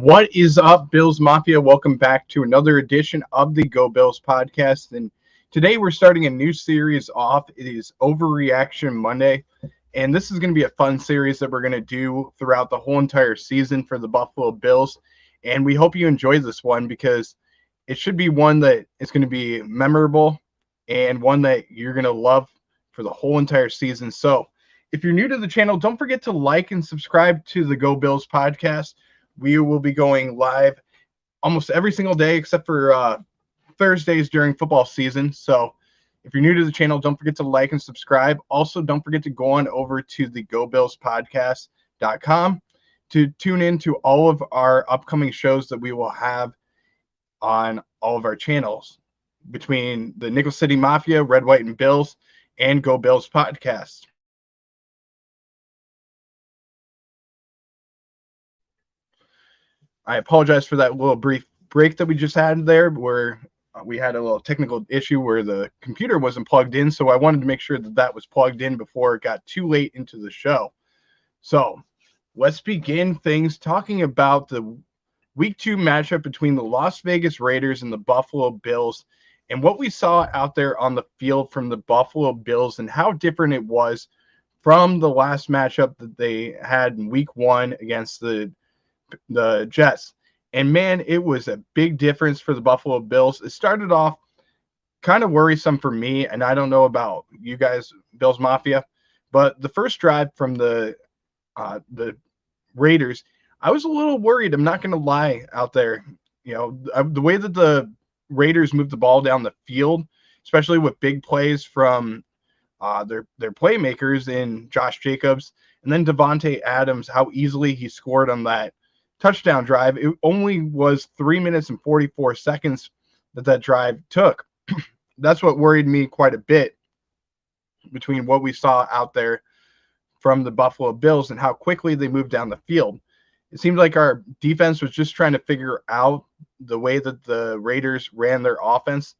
What is up, Bills Mafia? Welcome back to another edition of the Go Bills podcast. And today we're starting a new series off. It is Overreaction Monday. And this is going to be a fun series that we're going to do throughout the whole entire season for the Buffalo Bills. And we hope you enjoy this one because it should be one that is going to be memorable and one that you're going to love for the whole entire season. So if you're new to the channel, don't forget to like and subscribe to the Go Bills podcast. We will be going live almost every single day except for Thursdays during football season. So if you're new to the channel, don't forget to like and subscribe. Also, don't forget to go on over to the gobillspodcast.com to tune in to all of our upcoming shows that we will have on all of our channels between the Nickel City Mafia, Red, White, and Bills, and Go Bills Podcast. I apologize for that little brief break that we just had there where we had a little technical issue where the computer wasn't plugged in. So I wanted to make sure that that was plugged in before it got too late into the show. So let's begin things talking about the Week 2 matchup between the Las Vegas Raiders and the Buffalo Bills and what we saw out there on the field from the Buffalo Bills and how different it was from the last matchup that they had in Week 1 against the Jets. And man, it was a big difference for the Buffalo Bills. It started off kind of worrisome for me, and I don't know about you guys, Bills Mafia, but the first drive from the Raiders, I was a little worried. I'm not going to lie out there. You know, the way that the Raiders moved the ball down the field, especially with big plays from their playmakers in Josh Jacobs and then Devontae Adams, how easily he scored on that touchdown drive. It only was 3 minutes and 44 seconds that drive took. That's what worried me quite a bit between what we saw out there from the Buffalo Bills and how quickly they moved down the field. It seemed like our defense was just trying to figure out the way that the Raiders ran their offense,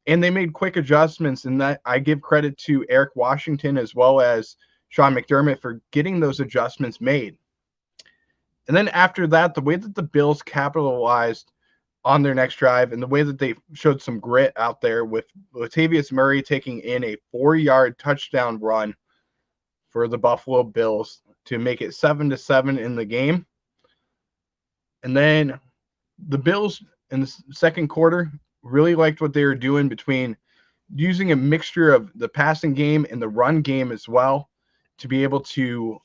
and they made quick adjustments, and that I give credit to Eric Washington as well as Sean McDermott for getting those adjustments made. And then after that, the way that the Bills capitalized on their next drive and the way that they showed some grit out there with Latavius Murray taking in a 4-yard touchdown run for the Buffalo Bills to make it 7-7 in the game. And then the Bills in the second quarter really liked what they were doing between using a mixture of the passing game and the run game as well to be able to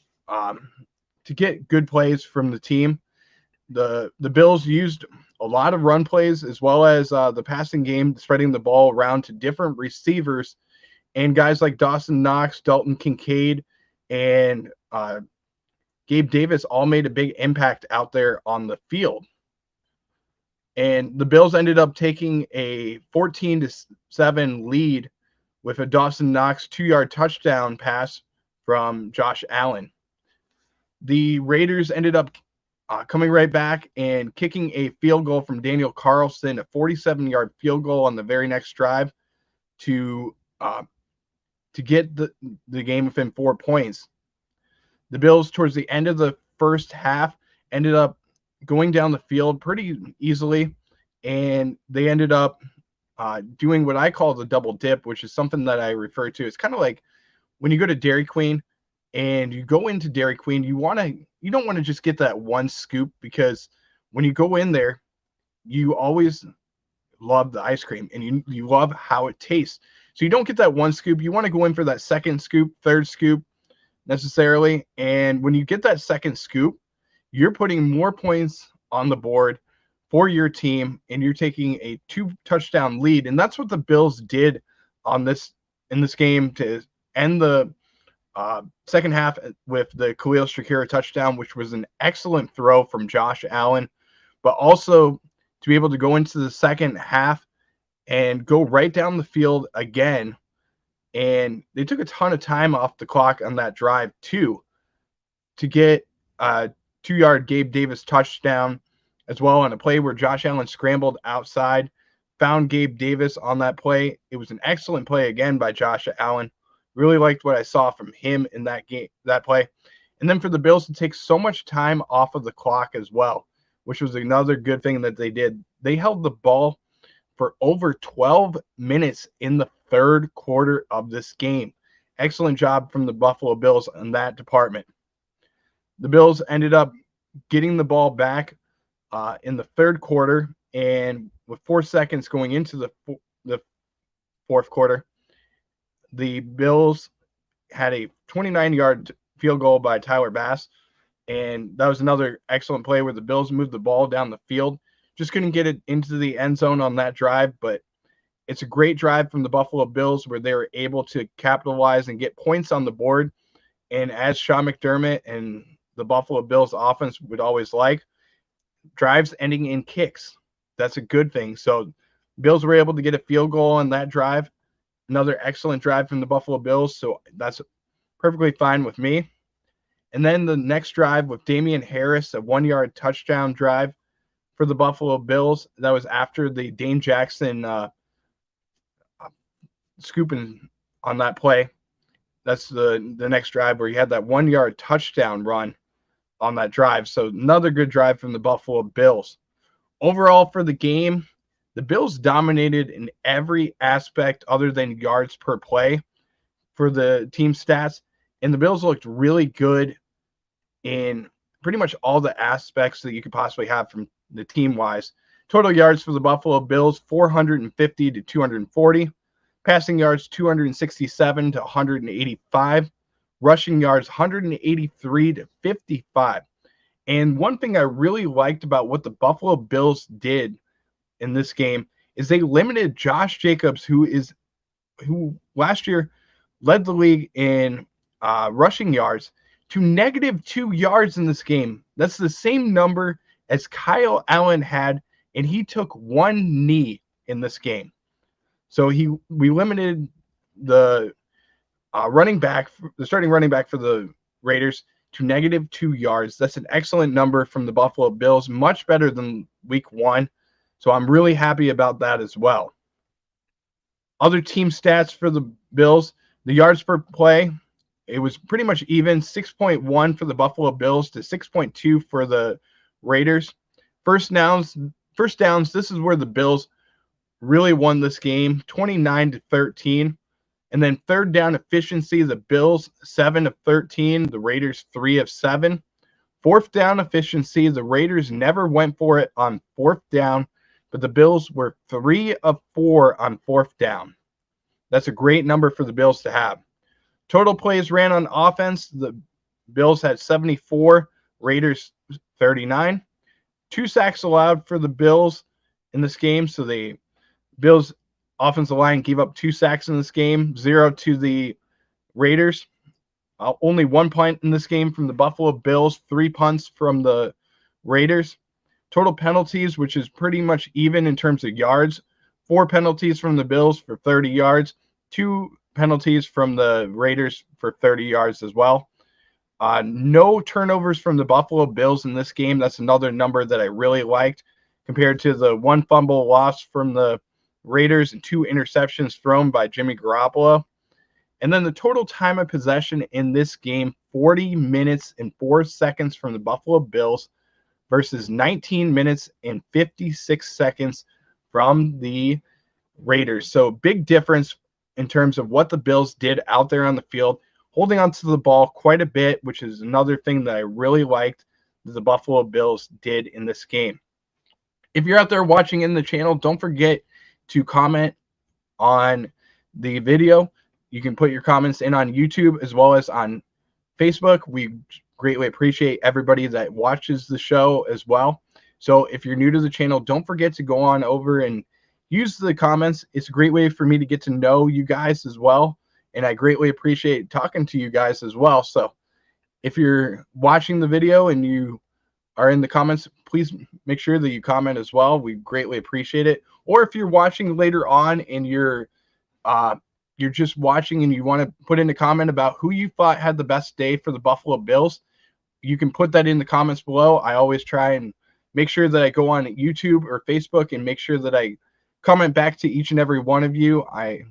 get good plays from the team. The Bills used a lot of run plays as well as the passing game, spreading the ball around to different receivers. And guys like Dawson Knox, Dalton Kincaid, and Gabe Davis all made a big impact out there on the field. And the Bills ended up taking a 14-7 lead with a Dawson Knox 2-yard touchdown pass from Josh Allen. The Raiders ended up coming right back and kicking a field goal from Daniel Carlson, a 47-yard field goal on the very next drive to get the game within 4 points. The Bills, towards the end of the first half, ended up going down the field pretty easily, and they ended up doing what I call the double dip, which is something that I refer to. It's kind of like when you go to Dairy Queen and you go into Dairy Queen, you don't want to just get that one scoop, because when you go in there, you always love the ice cream and you love how it tastes. So you don't get that one scoop. You want to go in for that second scoop, third scoop necessarily. And when you get that second scoop, you're putting more points on the board for your team and you're taking a 2-touchdown lead. And that's what the Bills did in this game to end the second half with the Khalil Shakir touchdown, which was an excellent throw from Josh Allen, but also to be able to go into the second half and go right down the field again. And they took a ton of time off the clock on that drive too to get a 2-yard Gabe Davis touchdown as well on a play where Josh Allen scrambled outside, found Gabe Davis on that play. It was an excellent play again by Josh Allen. Really liked what I saw from him in that play. And then for the Bills to take so much time off of the clock as well, which was another good thing that they did. They held the ball for over 12 minutes in the third quarter of this game. Excellent job from the Buffalo Bills in that department. The Bills ended up getting the ball back in the third quarter, and with 4 seconds going into the fourth quarter, the Bills had a 29-yard field goal by Tyler Bass, and that was another excellent play where the Bills moved the ball down the field. Just couldn't get it into the end zone on that drive, but it's a great drive from the Buffalo Bills where they were able to capitalize and get points on the board. And as Sean McDermott and the Buffalo Bills offense would always like, drives ending in kicks. That's a good thing. So Bills were able to get a field goal on that drive. Another excellent drive from the Buffalo Bills. So that's perfectly fine with me. And then the next drive with Damian Harris, a 1-yard touchdown drive for the Buffalo Bills. That was after the Dane Jackson scooping on that play. That's the next drive where he had that 1-yard touchdown run on that drive. So another good drive from the Buffalo Bills. Overall for the game, the Bills dominated in every aspect other than yards per play for the team stats. And the Bills looked really good in pretty much all the aspects that you could possibly have from the team-wise. Total yards for the Buffalo Bills, 450 to 240. Passing yards, 267 to 185. Rushing yards, 183 to 55. And one thing I really liked about what the Buffalo Bills did in this game is they limited Josh Jacobs, who last year led the league in rushing yards, to -2 yards in this game. That's the same number as Kyle Allen had, and he took 1 knee in this game. So we limited the starting running back for the Raiders to -2 yards. That's an excellent number from the Buffalo Bills, much better than week 1. So I'm really happy about that as well. Other team stats for the Bills, the yards per play, it was pretty much even, 6.1 for the Buffalo Bills to 6.2 for the Raiders. First downs, this is where the Bills really won this game, 29 to 13. And then third down efficiency, the Bills 7 of 13, the Raiders 3 of 7. Fourth down efficiency, the Raiders never went for it on fourth down, but the Bills were 3 of 4 on fourth down. That's a great number for the Bills to have. Total plays ran on offense, the Bills had 74, Raiders 39. 2 sacks allowed for the Bills in this game, so the Bills offensive line gave up 2 sacks in this game, 0 to the Raiders. Only 1 punt in this game from the Buffalo Bills, 3 punts from the Raiders. Total penalties, which is pretty much even in terms of yards. 4 penalties from the Bills for 30 yards, 2 penalties from the Raiders for 30 yards as well. No turnovers from the Buffalo Bills in this game. That's another number that I really liked compared to the 1 fumble loss from the Raiders and 2 interceptions thrown by Jimmy Garoppolo. And then the total time of possession in this game, 40 minutes and 4 seconds from the Buffalo Bills versus 19 minutes and 56 seconds from the Raiders. So big difference in terms of what the Bills did out there on the field, holding onto the ball quite a bit, which is another thing that I really liked that the Buffalo Bills did in this game. If you're out there watching in the channel, don't forget to comment on the video. You can put your comments in on YouTube as well as on Facebook. We greatly appreciate everybody that watches the show as well. So if you're new to the channel, don't forget to go on over and use the comments. It's a great way for me to get to know you guys as well. And I greatly appreciate talking to you guys as well. So if you're watching the video and you are in the comments, please make sure that you comment as well. We greatly appreciate it. Or if you're watching later on and you're just watching and you want to put in a comment about who you thought had the best day for the Buffalo Bills, you can put that in the comments below. I always try and make sure that I go on YouTube or Facebook and make sure that I comment back to each and every one of you. I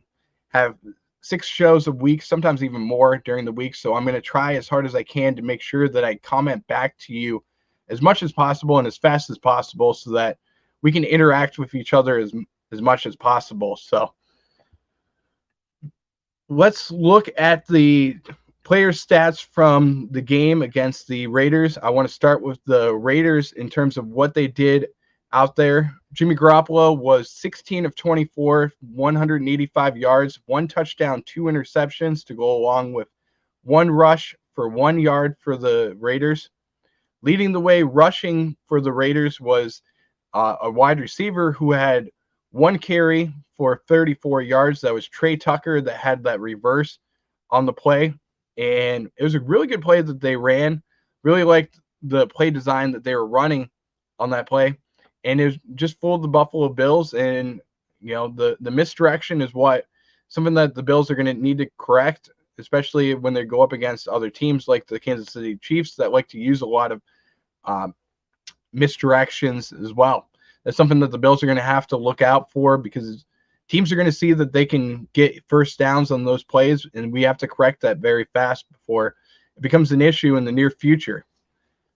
have 6 shows a week, sometimes even more during the week. So I'm going to try as hard as I can to make sure that I comment back to you as much as possible and as fast as possible so that we can interact with each other as much as possible. So let's look at the player stats from the game against the Raiders. I want to start with the Raiders in terms of what they did out there. Jimmy Garoppolo was 16 of 24, 185 yards, 1 touchdown, 2 interceptions to go along with 1 rush for 1 yard for the Raiders. Leading the way rushing for the Raiders was a wide receiver who had 1 carry for 34 yards. That was Trey Tucker that had that reverse on the play. And it was a really good play that they ran. Really liked the play design that they were running on that play. And it was just fooled the Buffalo Bills. And, the misdirection is something that the Bills are going to need to correct, especially when they go up against other teams like the Kansas City Chiefs that like to use a lot of misdirections as well. That's something that the Bills are going to have to look out for because teams are going to see that they can get first downs on those plays, and we have to correct that very fast before it becomes an issue in the near future.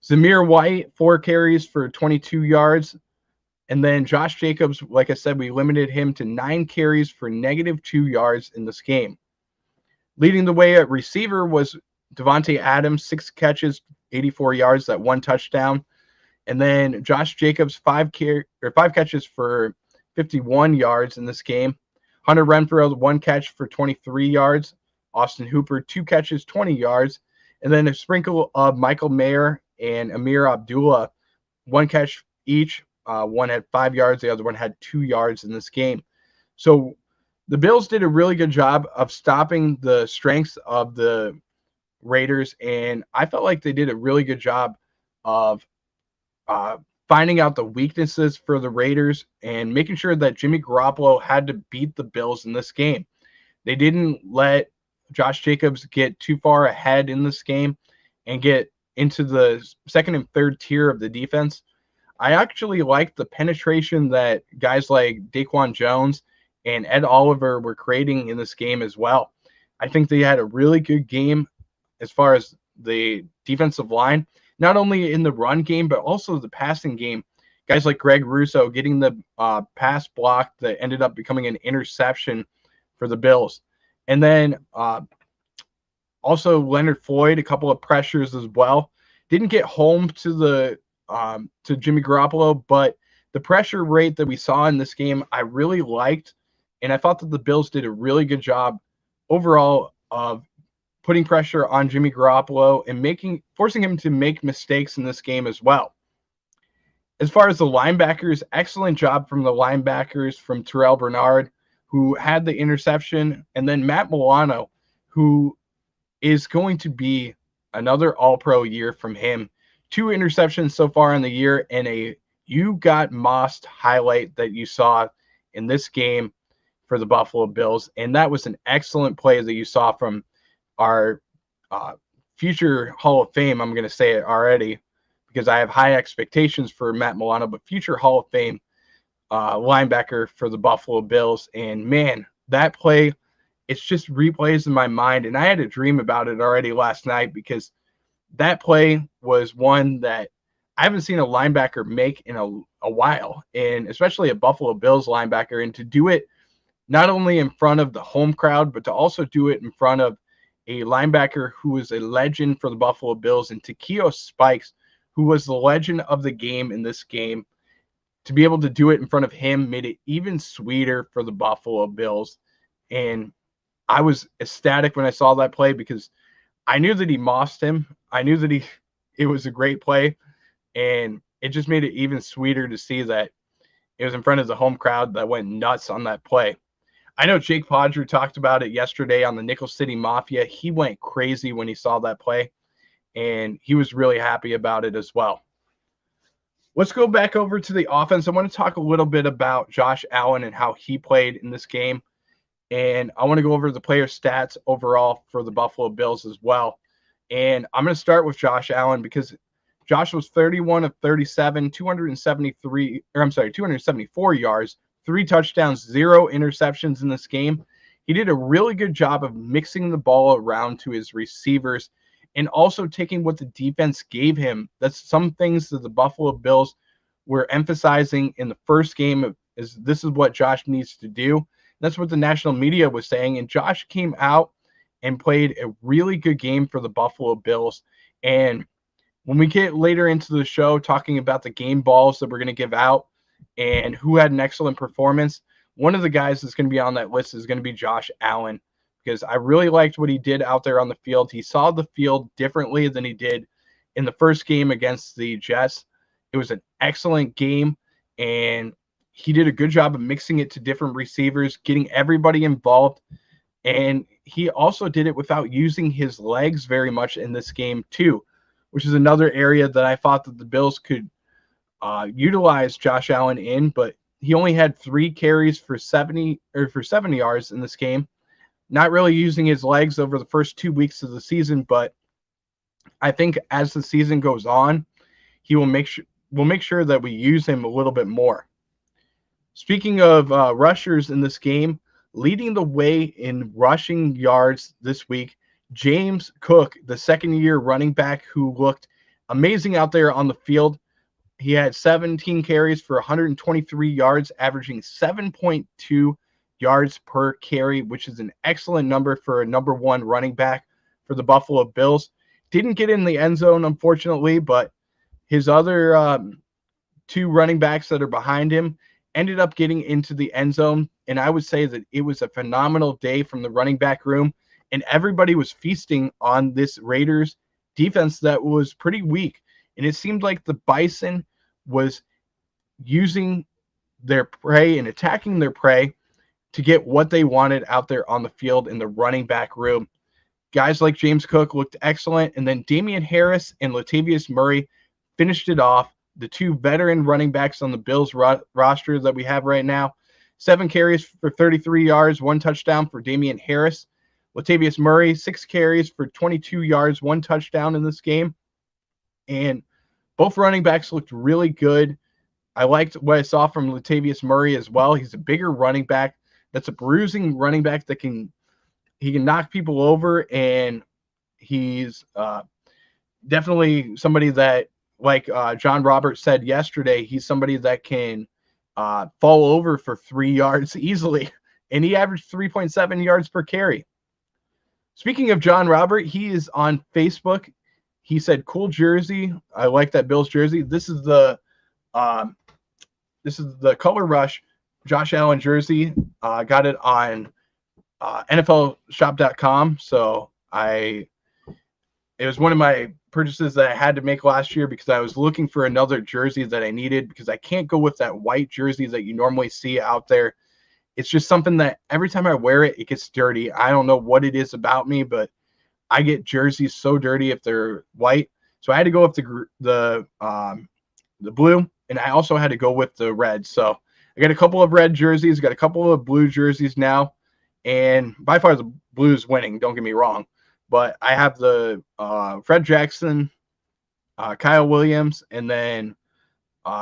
Zamir White, 4 carries for 22 yards. And then Josh Jacobs, like I said, we limited him to 9 carries for -2 yards in this game. Leading the way at receiver was Devontae Adams, 6 catches, 84 yards, that 1 touchdown. And then Josh Jacobs, 5 catches for 51 yards in this game. Hunter Renfrow, 1 catch for 23 yards. Austin Hooper, 2 catches, 20 yards. And then a sprinkle of Michael Mayer and Amir Abdullah, 1 catch each. One had 5 yards, the other one had 2 yards in this game. So the Bills did a really good job of stopping the strengths of the Raiders, and I felt like they did a really good job of finding out the weaknesses for the Raiders and making sure that Jimmy Garoppolo had to beat the Bills in this game. They didn't let Josh Jacobs get too far ahead in this game and get into the second and third tier of the defense. I actually liked the penetration that guys like Daquan Jones and Ed Oliver were creating in this game as well. I think they had a really good game as far as the defensive line, not only in the run game, but also the passing game. Guys like Greg Russo getting the pass block that ended up becoming an interception for the Bills. And then also Leonard Floyd, a couple of pressures as well. Didn't get home to Jimmy Garoppolo, but the pressure rate that we saw in this game, I really liked. And I thought that the Bills did a really good job overall of putting pressure on Jimmy Garoppolo and forcing him to make mistakes in this game as well. As far as the linebackers, excellent job from the linebackers, from Terrell Bernard, who had the interception, and then Matt Milano, who is going to be another all-pro year from him. 2 interceptions so far in the year and a "you got mossed" highlight that you saw in this game for the Buffalo Bills. And that was an excellent play that you saw from our future Hall of Fame. I'm going to say it already because I have high expectations for Matt Milano, but future Hall of Fame linebacker for the Buffalo Bills. And man, that play, it's just replays in my mind. And I had a dream about it already last night because that play was one that I haven't seen a linebacker make in a while, and especially a Buffalo Bills linebacker. And to do it not only in front of the home crowd, but to also do it in front of a linebacker who is a legend for the Buffalo Bills, and Takeo Spikes, who was the legend of the game in this game. To be able to do it in front of him made it even sweeter for the Buffalo Bills. And I was ecstatic when I saw that play because I knew that he mossed him. I knew that it was a great play, and it just made it even sweeter to see that it was in front of the home crowd that went nuts on that play. I know Jake Podger talked about it yesterday on the Nickel City Mafia. He went crazy when he saw that play, and he was really happy about it as well. Let's go back over to the offense. I want to talk a little bit about Josh Allen and how he played in this game. And I want to go over the player stats overall for the Buffalo Bills as well. And I'm going to start with Josh Allen because Josh was 31 of 37, 274 yards, 3 touchdowns, 0 interceptions in this game. He did a really good job of mixing the ball around to his receivers and also taking what the defense gave him. That's some things that the Buffalo Bills were emphasizing in the first game is this is what Josh needs to do. That's what the national media was saying, and Josh came out and played a really good game for the Buffalo Bills. And when we get later into the show talking about the game balls that we're going to give out and who had an excellent performance, one of the guys that's going to be on that list is going to be Josh Allen, because I really liked what he did out there on the field. He saw the field differently than he did in the first game against the Jets. It was an excellent game, and he did a good job of mixing it to different receivers, getting everybody involved. And he also did it without using his legs very much in this game too, which is another area that I thought that the Bills could utilize Josh Allen in, but he only had 3 carries for 70 yards in this game. Not really using his legs over the first 2 weeks of the season, but I think as the season goes on, he will make sure that we use him a little bit more. Speaking of rushers in this game, leading the way in rushing yards this week, James Cook, the second-year running back who looked amazing out there on the field. He had 17 carries for 123 yards, averaging 7.2 yards per carry, which is an excellent number for a number 1 running back for the Buffalo Bills. Didn't get in the end zone, unfortunately, but his other 2 running backs that are behind him ended up getting into the end zone. And I would say that it was a phenomenal day from the running back room, and everybody was feasting on this Raiders defense that was pretty weak. And it seemed like the Bison was using their prey and attacking their prey to get what they wanted out there on the field in the running back room. Guys like James Cook looked excellent, and then Damian Harris and Latavius Murray finished it off, the 2 veteran running backs on the Bills roster that we have right now. 7 carries for 33 yards, 1 touchdown for Damian Harris. Latavius Murray, 6 carries for 22 yards, 1 touchdown in this game. And both running backs looked really good. I liked what I saw from Latavius Murray as well. He's a bigger running back. That's a bruising running back that can knock people over, and he's definitely somebody that, like John Roberts said yesterday, he's somebody that can fall over for 3 yards easily, and he averaged 3.7 yards per carry. Speaking of John Robert, he is on Facebook. He said, "Cool jersey. I like that Bills jersey. This is the Color Rush Josh Allen jersey. Got it on NFLshop.com. So it was one of my purchases that I had to make last year because I was looking for another jersey that I needed, because I can't go with that white jersey that you normally see out there. It's just something that every time I wear it, it gets dirty. I don't know what it is about me, but I get jerseys so dirty if they're white. So I had to go with the blue, and I also had to go with the red. So I got a couple of red jerseys, got a couple of blue jerseys now, and by far the blue is winning, don't get me wrong. But I have the Fred Jackson, Kyle Williams, and then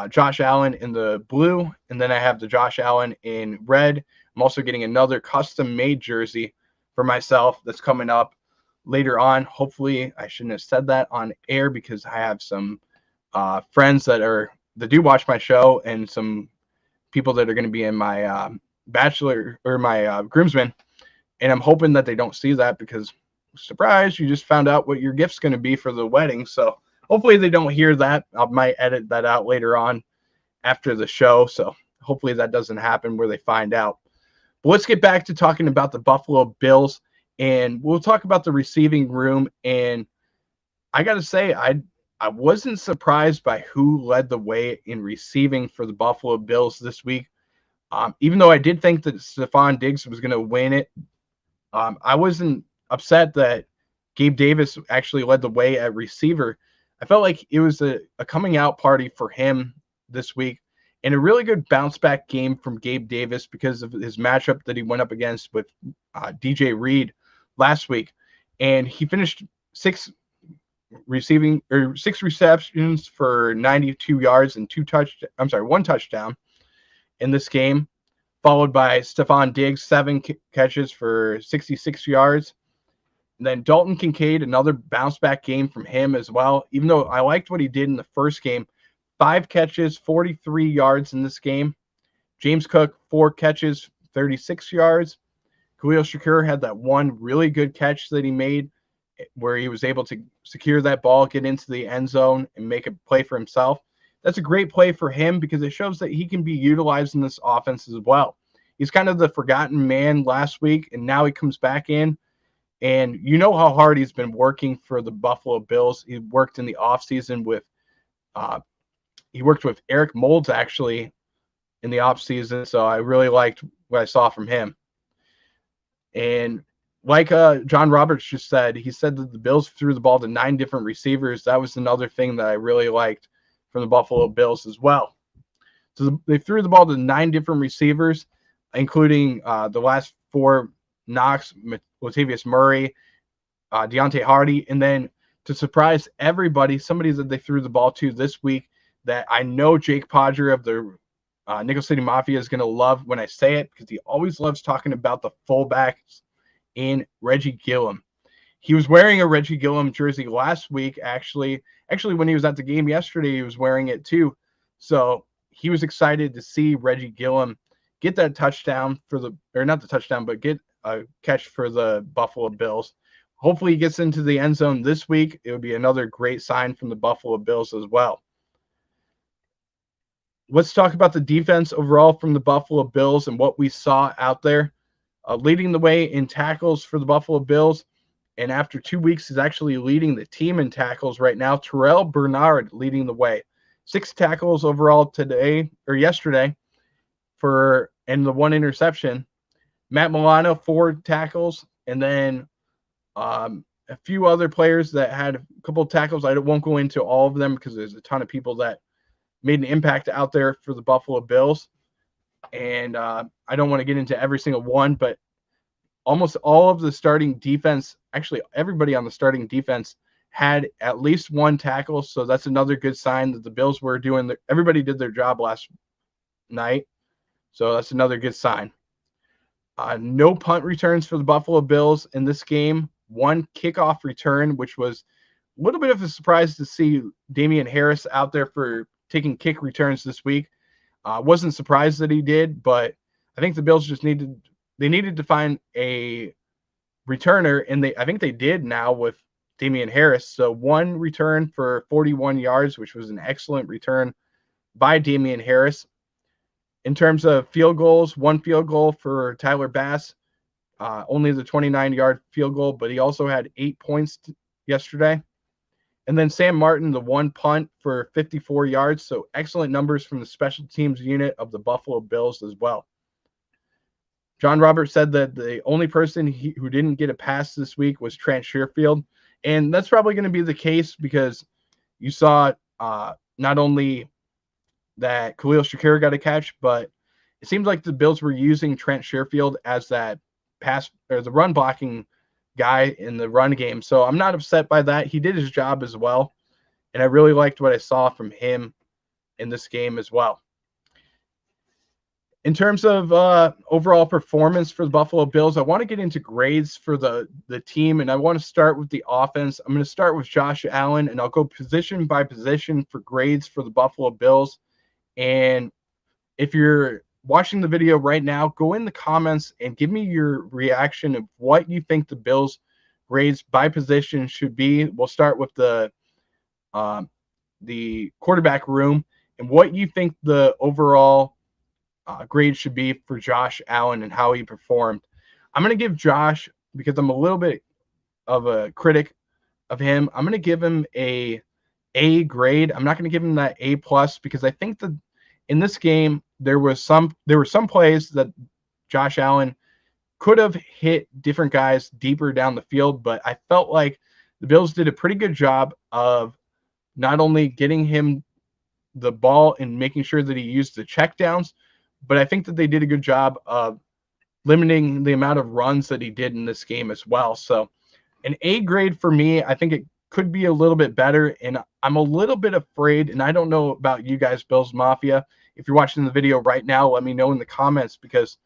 Josh Allen in the blue, and then I have the Josh Allen in red. I'm also getting another custom-made jersey for myself that's coming up later on. Hopefully, I shouldn't have said that on air because I have some friends that do watch my show, and some people that are going to be in my bachelor or my groomsmen, and I'm hoping that they don't see that because, surprise, you just found out what your gift's going to be for the wedding. So hopefully they don't hear that. I might edit that out later on after the show. So hopefully that doesn't happen where they find out. But let's get back to talking about the Buffalo Bills, and we'll talk about the receiving room. And I got to say, I wasn't surprised by who led the way in receiving for the Buffalo Bills this week. Even though I did think that Stephon Diggs was going to win it, I wasn't upset that Gabe Davis actually led the way at receiver. I felt like it was a coming out party for him this week, and a really good bounce back game from Gabe Davis because of his matchup that he went up against with DJ Reed last week. And he finished 6 receptions for 92 yards and 1 touchdown in this game, followed by Stephon Diggs, 7 catches for 66 yards. And then Dalton Kincaid, another bounce back game from him as well. Even though I liked what he did in the first game, 5 catches, 43 yards in this game. James Cook, 4 catches, 36 yards. Khalil Shakir had that one really good catch that he made where he was able to secure that ball, get into the end zone, and make a play for himself. That's a great play for him because it shows that he can be utilized in this offense as well. He's kind of the forgotten man last week, and now he comes back in. And you know how hard he's been working for the Buffalo Bills. He worked in the offseason with he worked with Eric Moulds actually in the offseason. So I really liked what I saw from him. And like John Roberts just said, he said that the Bills threw the ball to 9 different receivers. That was another thing that I really liked from the Buffalo Bills as well. So they threw the ball to 9 different receivers, including the last 4, Knox, Latavius Murray, Deontay Hardy, and then to surprise everybody, somebody that they threw the ball to this week that I know Jake Podger of the Nickel City Mafia is going to love when I say it because he always loves talking about the fullbacks in Reggie Gillum. He was wearing a Reggie Gillum jersey last week, actually. Actually, when he was at the game yesterday, he was wearing it too. So he was excited to see Reggie Gillum get that touchdown not the touchdown, but get a catch for the Buffalo Bills. Hopefully he gets into the end zone this week. It would be another great sign from the Buffalo Bills as well. Let's talk about the defense overall from the Buffalo Bills and what we saw out there. Leading the way in tackles for the Buffalo Bills, and after 2 weeks, is actually leading the team in tackles right now. Terrell Bernard leading the way. 6 tackles overall yesterday and the 1 interception. Matt Milano, 4 tackles, and then a few other players that had a couple of tackles. I won't go into all of them because there's a ton of people that made an impact out there for the Buffalo Bills. And I don't want to get into every single one, but almost all of the starting defense, actually everybody on the starting defense had at least 1 tackle. So that's another good sign that the Bills were everybody did their job last night. So that's another good sign. No punt returns for the Buffalo Bills in this game. 1 kickoff return, which was a little bit of a surprise to see Damian Harris out there for taking kick returns this week. Wasn't surprised that he did, but I think the Bills just needed to find a returner, and I think they did now with Damian Harris. So 1 return for 41 yards, which was an excellent return by Damian Harris. In terms of field goals, 1 field goal for Tyler Bass, only the 29-yard field goal, but he also had 8 points yesterday. And then Sam Martin, the 1 punt for 54 yards. So excellent numbers from the special teams unit of the Buffalo Bills as well. John Roberts said that the only person who didn't get a pass this week was Trent Sherfield. And that's probably going to be the case because you saw not only that Khalil Shakir got a catch, but it seems like the Bills were using Trent Sherfield as that pass or the run blocking guy in the run game. So I'm not upset by that. He did his job as well. And I really liked what I saw from him in this game as well. In terms of overall performance for the Buffalo Bills, I want to get into grades for the team, and I want to start with the offense. I'm going to start with Josh Allen, and I'll go position by position for grades for the Buffalo Bills. And if you're watching the video right now, go in the comments and give me your reaction of what you think the Bills grades by position should be. We'll start with the quarterback room and what you think the overall grade should be for Josh Allen and how he performed. I'm going to give Josh, because I'm a little bit of a critic of him, I'm going to give him a grade. I'm not going to give him that A+ because I think that in this game there were some plays that Josh Allen could have hit different guys deeper down the field, but I felt like the Bills did a pretty good job of not only getting him the ball and making sure that he used the checkdowns, but I think that they did a good job of limiting the amount of runs that he did in this game as well. So an A grade for me. I think it could be a little bit better, and I'm a little bit afraid, and I don't know about you guys, Bills Mafia. If you're watching the video right now, let me know in the comments because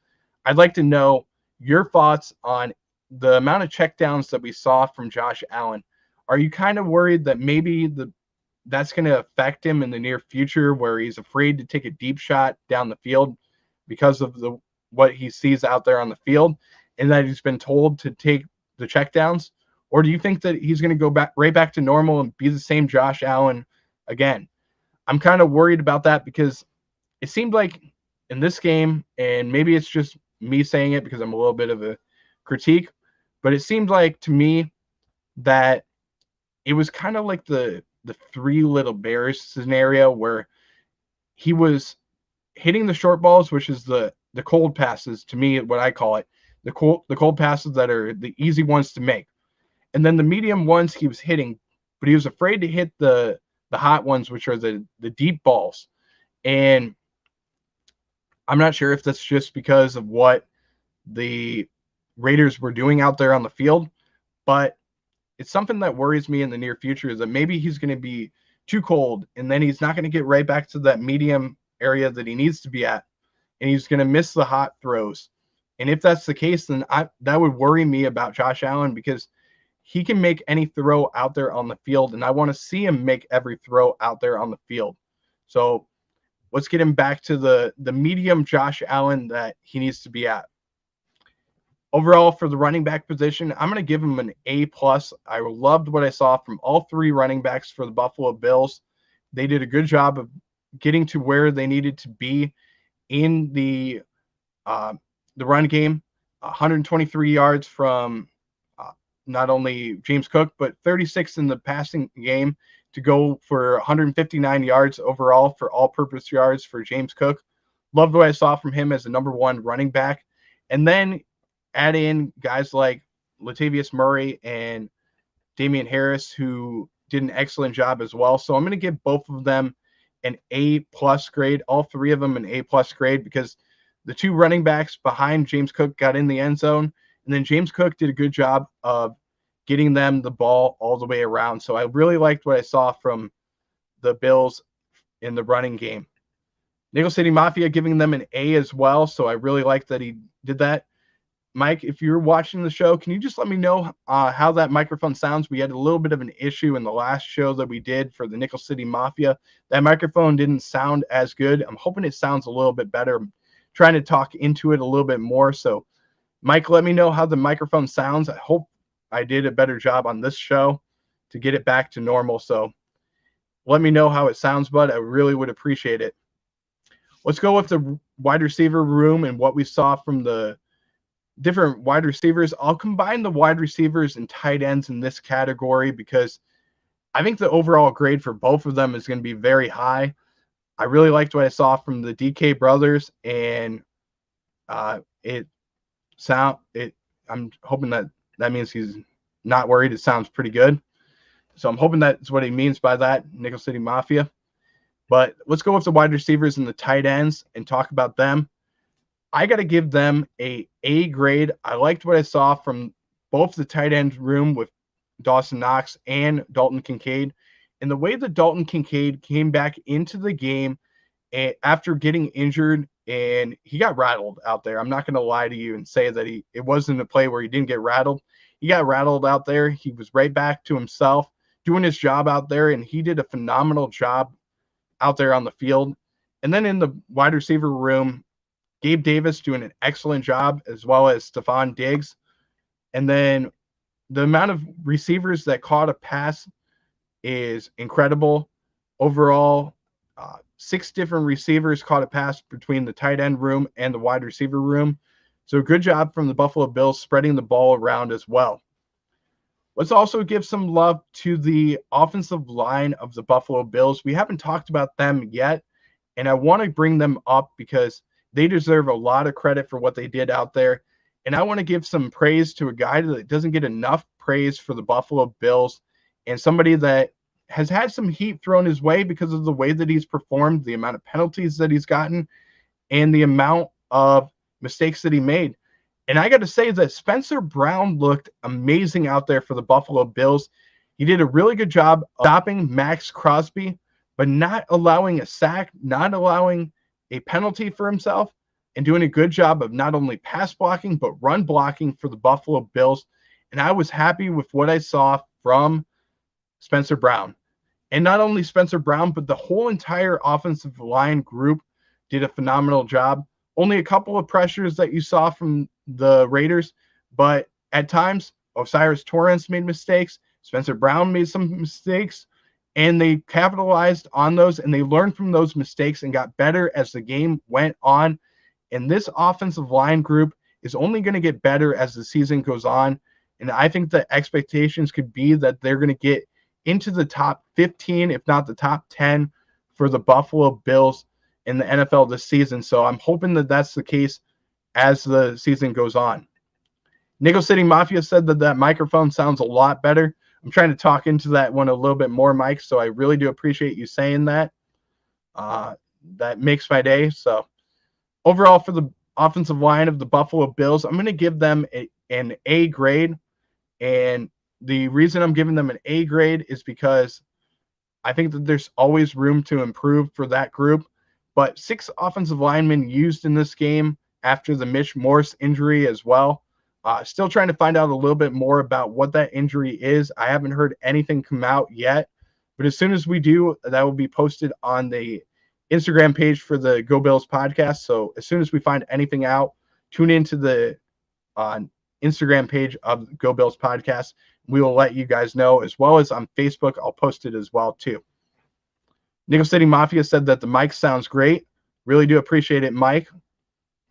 I'd like to know your thoughts on the amount of checkdowns that we saw from Josh Allen, are you kind of worried that maybe that's going to affect him in the near future, where he's afraid to take a deep shot down the field because of what he sees out there on the field, and that he's been told to take the checkdowns? Or do you think that he's going to go back to normal and be the same Josh Allen again? I'm kind of worried about that, because it seemed like in this game, and maybe it's just me saying it because I'm a little bit of a critique, but it seemed like to me that it was kind of like the Three Little Bears scenario, where he was hitting the short balls, which is the cold passes, to me, what I call it, the cold passes that are the easy ones to make. And then the medium ones he was hitting, but he was afraid to hit the hot ones, which are the deep balls. And I'm not sure if that's just because of what the Raiders were doing out there on the field, but it's something that worries me in the near future, is that maybe he's going to be too cold, and then he's not going to get right back to that medium area that he needs to be at, and he's going to miss the hot throws. And if that's the case, then that would worry me about Josh Allen, because he can make any throw out there on the field, and I want to see him make every throw out there on the field. So let's get him back to the medium Josh Allen that he needs to be at. Overall, for the running back position, I'm going to give him an A+. I loved what I saw from all three running backs for the Buffalo Bills. They did a good job of getting to where they needed to be in the run game. 123 yards from not only James Cook, but 36 in the passing game to go for 159 yards overall for all-purpose yards for James Cook. Loved what I saw from him as the number one running back. And then add in guys like Latavius Murray and Damian Harris, who did an excellent job as well. So I'm going to give both of them an A+ grade, all three of them an A+ grade, because the two running backs behind James Cook got in the end zone, and then James Cook did a good job of getting them the ball all the way around. So I really liked what I saw from the Bills in the running game. Nickel City Mafia giving them an A as well, so I really liked that he did that. Mike, if you're watching the show, can you just let me know how that microphone sounds? We had a little bit of an issue in the last show that we did for the Nickel City Mafia. That microphone didn't sound as good. I'm hoping it sounds a little bit better. I'm trying to talk into it a little bit more. So, Mike, let me know how the microphone sounds. I hope I did a better job on this show to get it back to normal. So let me know how it sounds, bud. I really would appreciate it. Let's go with the wide receiver room and what we saw from the different wide receivers. I'll combine the wide receivers and tight ends in this category, because I think the overall grade for both of them is going to be very high. I really liked what I saw from the DK brothers, and I'm hoping that means he's not worried. It sounds pretty good. So I'm hoping that's what he means by that, Nickel City Mafia. But let's go with the wide receivers and the tight ends and talk about them. I got to give them a A grade. I liked what I saw from both the tight end room with Dawson Knox and Dalton Kincaid, and the way that Dalton Kincaid came back into the game after getting injured, and he got rattled out there. I'm not going to lie to you and say that it wasn't a play where he didn't get rattled. He got rattled out there. He was right back to himself, doing his job out there, and he did a phenomenal job out there on the field. And then in the wide receiver room, Gabe Davis doing an excellent job, as well as Stephon Diggs. And then the amount of receivers that caught a pass is incredible. Overall, 6 different receivers caught a pass between the tight end room and the wide receiver room. So good job from the Buffalo Bills spreading the ball around as well. Let's also give some love to the offensive line of the Buffalo Bills. We haven't talked about them yet, and I want to bring them up because they deserve a lot of credit for what they did out there. And I want to give some praise to a guy that doesn't get enough praise for the Buffalo Bills, and somebody that has had some heat thrown his way because of the way that he's performed, the amount of penalties that he's gotten, and the amount of mistakes that he made. And I got to say that Spencer Brown looked amazing out there for the Buffalo Bills. He did a really good job of stopping Max Crosby, but not allowing a sack, not allowing a penalty for himself. and doing a good job of not only pass blocking, but run blocking for the Buffalo Bills. And I was happy with what I saw from Spencer Brown. And not only Spencer Brown, but the whole entire offensive line group did a phenomenal job. Only a couple of pressures that you saw from the Raiders, but at times, Osiris Torrance made mistakes. Spencer Brown made some mistakes, and they capitalized on those, and they learned from those mistakes and got better as the game went on. And this offensive line group is only going to get better as the season goes on. And I think the expectations could be that they're going to get into the top 15, if not the top 10, for the Buffalo Bills in the NFL this season. So I'm hoping that that's the case as the season goes on. Nickel City Mafia said that microphone sounds a lot better. I'm trying to talk into that one a little bit more, Mike, so I really do appreciate you saying that. That makes my day. So overall, for the offensive line of the Buffalo Bills, I'm going to give them an A grade. And the reason I'm giving them an A grade is because I think that there's always room to improve for that group. But 6 offensive linemen used in this game after the Mitch Morse injury as well. Still trying to find out a little bit more about what that injury is. I haven't heard anything come out yet. But as soon as we do, that will be posted on the Instagram page for the Go Bills podcast. So as soon as we find anything out, tune into the Instagram page of Go Bills podcast. We will let you guys know, as well as on Facebook. I'll post it as well too. Nickel City Mafia said that the mic sounds great. Really do appreciate it, Mike,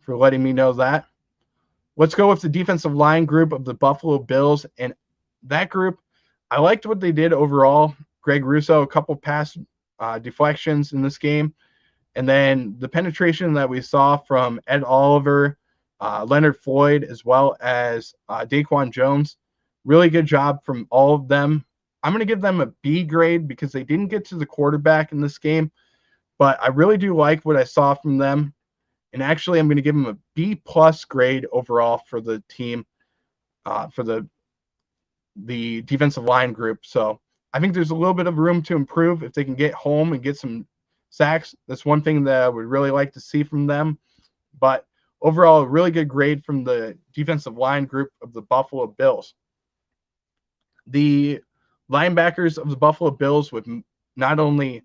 for letting me know that. Let's go with the defensive line group of the Buffalo Bills. And that group, I liked what they did overall. Greg Russo, a couple pass deflections in this game. And then the penetration that we saw from Ed Oliver, Leonard Floyd, as well as Daquan Jones. Really good job from all of them. I'm going to give them a B grade because they didn't get to the quarterback in this game. But I really do like what I saw from them. And actually, I'm going to give them a B plus grade overall for the team, for the defensive line group. So I think there's a little bit of room to improve if they can get home and get some sacks. That's one thing that I would really like to see from them. But overall, a really good grade from the defensive line group of the Buffalo Bills. The linebackers of the Buffalo Bills, with not only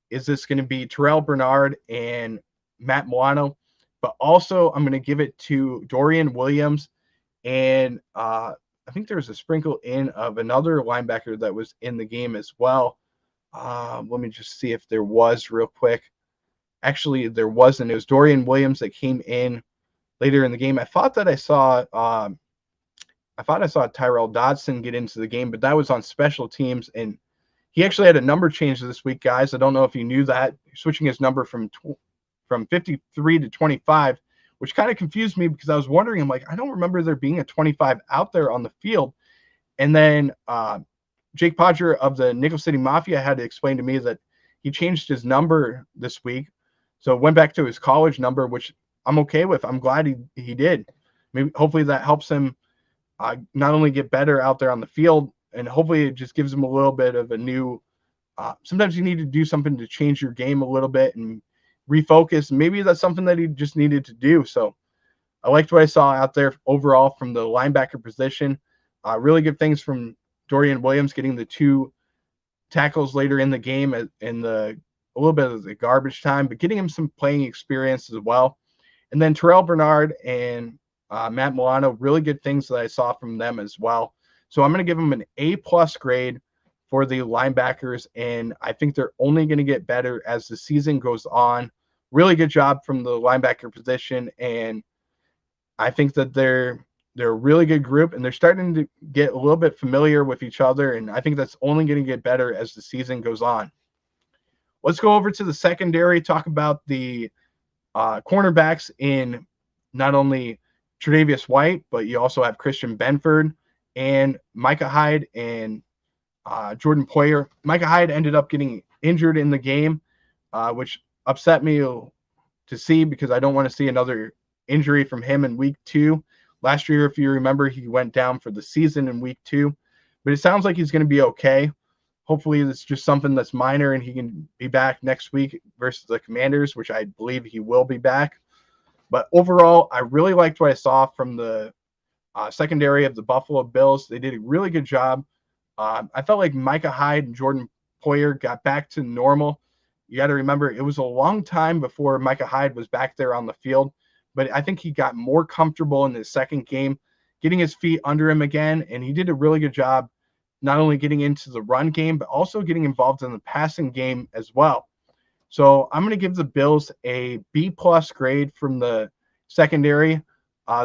is this going to be Terrell Bernard and Matt Milano, but also I'm going to give it to Dorian Williams. And I think there was a sprinkle in of another linebacker that was in the game as well. Let me just see if there was real quick. Actually, there wasn't. It was Dorian Williams that came in later in the game. I thought I saw Tyrell Dodson get into the game, but that was on special teams. And he actually had a number change this week, guys. I don't know if you knew that. Switching his number from 53 to 25, which kind of confused me because I was wondering, I'm like, I don't remember there being a 25 out there on the field. And then Jake Podger of the Nickel City Mafia had to explain to me that he changed his number this week. So it went back to his college number, which I'm okay with. I'm glad he did. Maybe hopefully that helps him not only get better out there on the field, and hopefully it just gives him a little bit of a new sometimes you need to do something to change your game a little bit and refocus. Maybe that's something that he just needed to do. So I liked what I saw out there overall from the linebacker position. Really good things from Dorian Williams getting the 2 tackles later in the game in a little bit of the garbage time, but getting him some playing experience as well. And then Terrell Bernard and Matt Milano, really good things that I saw from them as well. So I'm going to give them an A plus grade for the linebackers, and I think they're only going to get better as the season goes on. Really good job from the linebacker position, and I think that they're a really good group, and they're starting to get a little bit familiar with each other, and I think that's only going to get better as the season goes on. Let's go over to the secondary, talk about the cornerbacks in not only Tre'Davious White, but you also have Christian Benford and Micah Hyde and Jordan Poyer. Micah Hyde ended up getting injured in the game, which upset me to see because I don't want to see another injury from him in week 2. Last year, if you remember, he went down for the season in week 2, but it sounds like he's going to be okay. Hopefully it's just something that's minor and he can be back next week versus the Commanders, which I believe he will be back. But overall, I really liked what I saw from the secondary of the Buffalo Bills. They did a really good job. I felt like Micah Hyde and Jordan Poyer got back to normal. You got to remember, it was a long time before Micah Hyde was back there on the field, but I think he got more comfortable in his second game, getting his feet under him again, and he did a really good job not only getting into the run game, but also getting involved in the passing game as well. So I'm going to give the Bills a B+ grade from the secondary.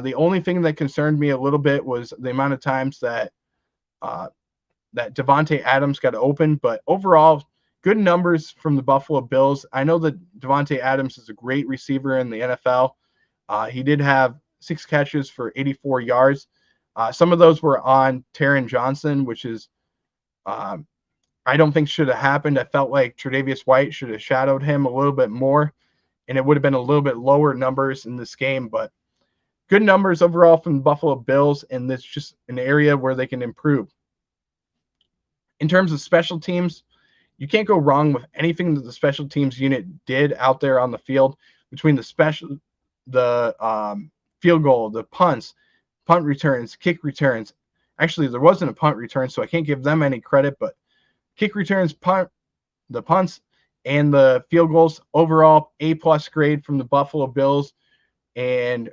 The only thing that concerned me a little bit was the amount of times that uh, that Devontae Adams got open, but overall, good numbers from the Buffalo Bills. I know that Devontae Adams is a great receiver in the NFL. He did have 6 catches for 84 yards. Some of those were on Taron Johnson, which is I don't think should have happened. I felt like Tre'Davious White should have shadowed him a little bit more, and it would have been a little bit lower numbers in this game. But good numbers overall from the Buffalo Bills, and this just an area where they can improve. In terms of special teams, you can't go wrong with anything that the special teams unit did out there on the field between the field goal, the punts, punt returns, kick returns. Actually, there wasn't a punt return, so I can't give them any credit, but kick returns, the punts, and the field goals. Overall, A+ grade from the Buffalo Bills, and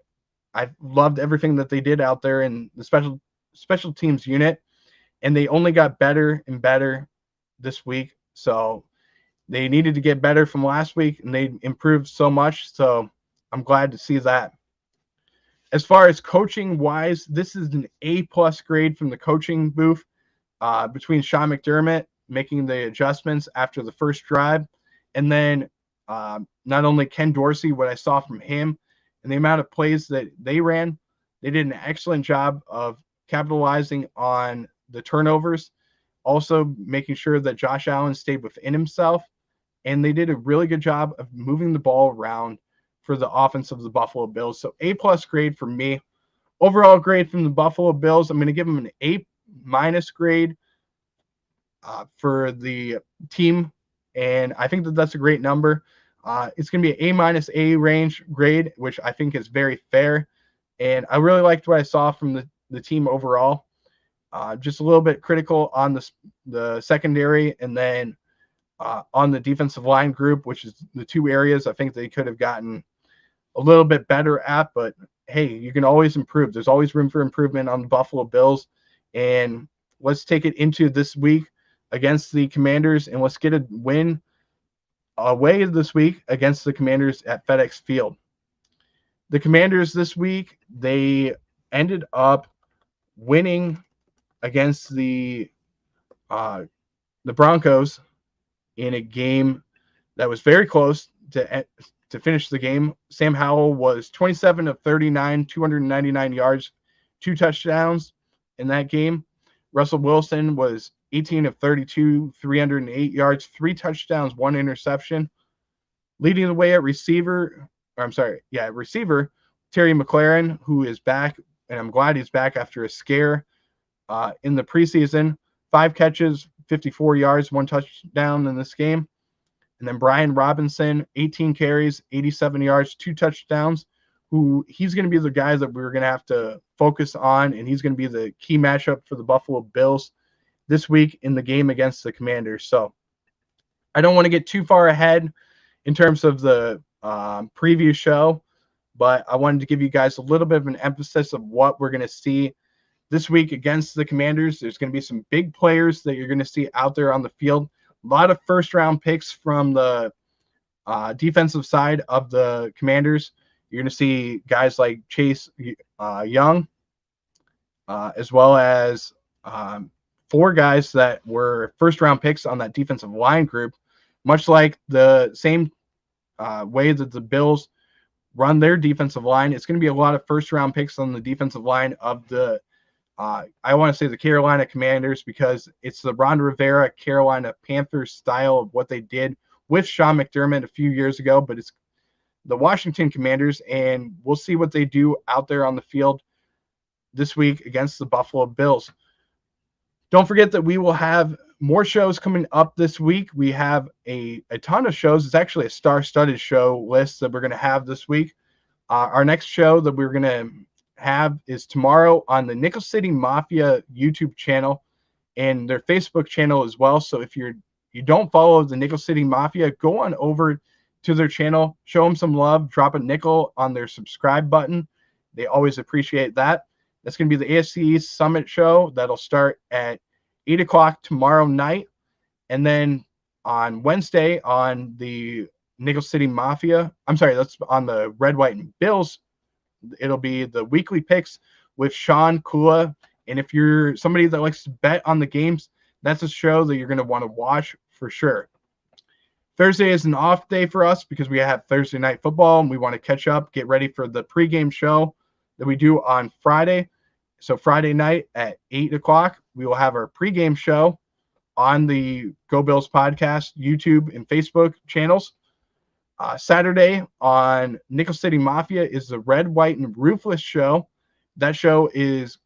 I loved everything that they did out there in the special teams unit, and they only got better and better this week. So they needed to get better from last week, and they improved so much. So I'm glad to see that. As far as coaching wise, this is an A+ grade from the coaching booth between Sean McDermott making the adjustments after the first drive, and then not only Ken Dorsey, what I saw from him and the amount of plays that they ran, they did an excellent job of capitalizing on the turnovers, also making sure that Josh Allen stayed within himself, and they did a really good job of moving the ball around for the offense of the Buffalo Bills. So A+ grade for me. Overall grade from the Buffalo Bills, I'm going to give them an A- grade for the team, and I think that that's a great number. It's going to be an A- A range grade, which I think is very fair, and I really liked what I saw from the team overall. Just a little bit critical on the secondary, and then on the defensive line group, which is the 2 areas I think they could have gotten a little bit better at. But hey, you can always improve. There's always room for improvement on the Buffalo Bills, and let's take it into this week against the Commanders, and let's get a win away this week against the Commanders at FedEx Field. The Commanders this week, they ended up winning against the Broncos in a game that was very close to finish the game. Sam Howell was 27 of 39, 299 yards, 2 touchdowns in that game. Russell Wilson was 18 of 32, 308 yards, 3 touchdowns, 1 interception. Leading the way at receiver, Terry McLaurin, who is back, and I'm glad he's back after a scare in the preseason. 5 catches, 54 yards, 1 touchdown in this game. And then Brian Robinson, 18 carries, 87 yards, 2 touchdowns, who he's going to be the guy that we're going to have to focus on, and he's going to be the key matchup for the Buffalo Bills this week in the game against the Commanders. So I don't want to get too far ahead in terms of the preview show, but I wanted to give you guys a little bit of an emphasis of what we're going to see this week against the Commanders. There's going to be some big players that you're going to see out there on the field. A lot of first-round picks from the defensive side of the Commanders. You're going to see guys like Chase Young, as well as 4 guys that were first-round picks on that defensive line group, much like the same way that the Bills run their defensive line. It's going to be a lot of first-round picks on the defensive line of the I want to say the Carolina Commanders, because it's the Ron Rivera Carolina Panthers style of what they did with Sean McDermott a few years ago, but it's the Washington Commanders, and we'll see what they do out there on the field this week against the Buffalo Bills. Don't forget that we will have more shows coming up this week. We have a ton of shows. It's actually a star-studded show list that we're going to have this week. Our next show that we're going to have is tomorrow on the Nickel City Mafia YouTube channel and their Facebook channel as well. So if you don't follow the Nickel City Mafia, go on over to their channel, show them some love, drop a nickel on their subscribe button. They always appreciate that. That's going to be the AFC East Summit show. That'll start at 8 o'clock tomorrow night. And then on Wednesday on the Nickel City Mafia, I'm sorry, that's on the Red, White, and Bills. It'll be the weekly picks with Sean Kula. And if you're somebody that likes to bet on the games, that's a show that you're going to want to watch for sure. Thursday is an off day for us because we have Thursday night football and we want to catch up, get ready for the pregame show that we do on Friday. So Friday night at 8 o'clock, we will have our pregame show on the Go Bills podcast, YouTube, and Facebook channels. Saturday on Nickel City Mafia is the Red, White, and Ruthless show. That show is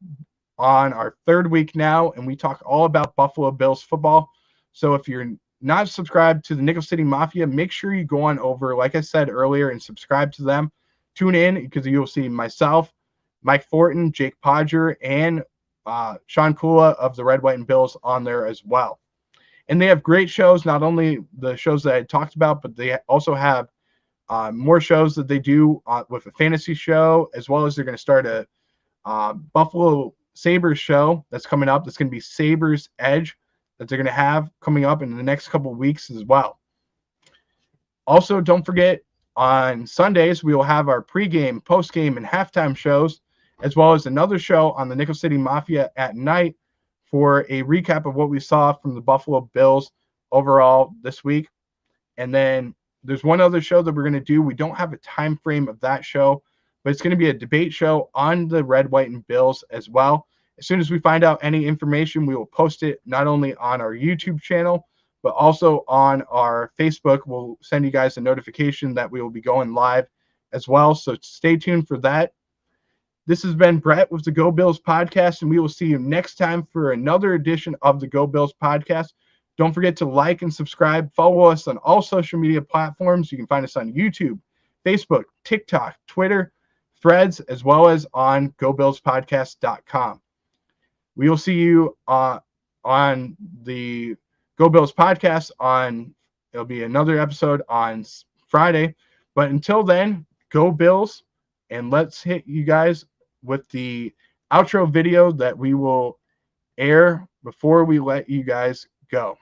on our third week now, and we talk all about Buffalo Bills football. So if you're not subscribed to the Nickel City Mafia, make sure you go on over, like I said earlier, and subscribe to them. Tune in because you'll see myself, Mike Fortin, Jake Podger, and Sean Kula of the Red, White, and Bills on there as well. And they have great shows, not only the shows that I talked about, but they also have more shows that they do with a fantasy show, as well as they're going to start a Buffalo Sabres show that's coming up. That's going to be Sabres Edge that they're going to have coming up in the next couple of weeks as well. Also, don't forget, on Sundays, we will have our pregame, postgame, and halftime shows, as well as another show on the Nickel City Mafia at night for a recap of what we saw from the Buffalo Bills overall this week. And then there's one other show that we're going to do. We don't have a time frame of that show, but it's going to be a debate show on the Red, White, and Bills as well. As soon as we find out any information, we will post it not only on our YouTube channel, but also on our Facebook. We'll send you guys a notification that we will be going live as well. So stay tuned for that. This has been Brett with the Go Bills podcast, and we will see you next time for another edition of the Go Bills podcast. Don't forget to like and subscribe. Follow us on all social media platforms. You can find us on YouTube, Facebook, TikTok, Twitter, Threads, as well as on GoBillsPodcast.com. We will see you on the Go Bills podcast it'll be another episode on Friday. But until then, go Bills, and let's hit you guys with the outro video that we will air before we let you guys go.